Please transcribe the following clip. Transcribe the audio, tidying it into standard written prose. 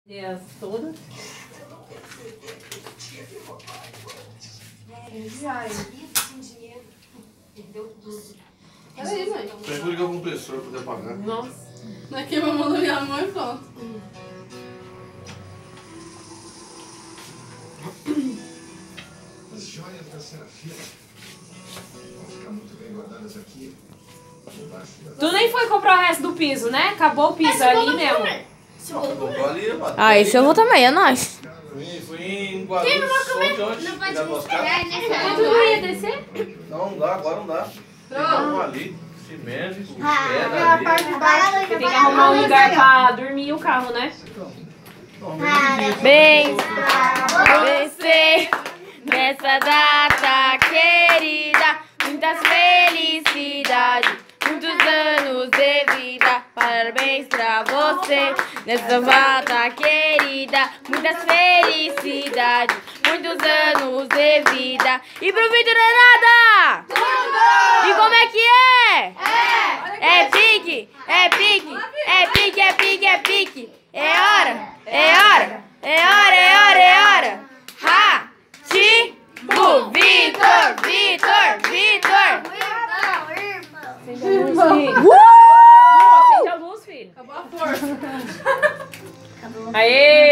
E as todas. Peraí, mãe. Pega ligar o compressor pra poder apagar. Nossa. Aqui a mamãe da minha mãe e pronto. As joias da Serafina vão ficar muito bem guardadas aqui. Tu nem foi comprar o resto do piso, né? Acabou o piso ali mesmo. Ah, esse eu vou também, é nóis. Fui em Guarulhos ontem. Não pode me esperar, né, Tu não ia descer? Não dá, agora não dá. Pegamos ali, cimento, Ah, a parte de baixo. Tem que arrumar um lugar pra dormir o carro, né? Bem, você nessa data querida, muitas felicidades, muitos anos de vida. Parabéns pra você nessa data querida, muitas felicidades, muitos anos de vida. E pro Vitor Renata! E como é que é? É pique, é pique, é pique, é pique, é pique. É hora, é hora, é hora, é hora, é hora. Rativo, Vitor, Vitor, Vitor. Acende a luz, filho. Acabou a força. Aê!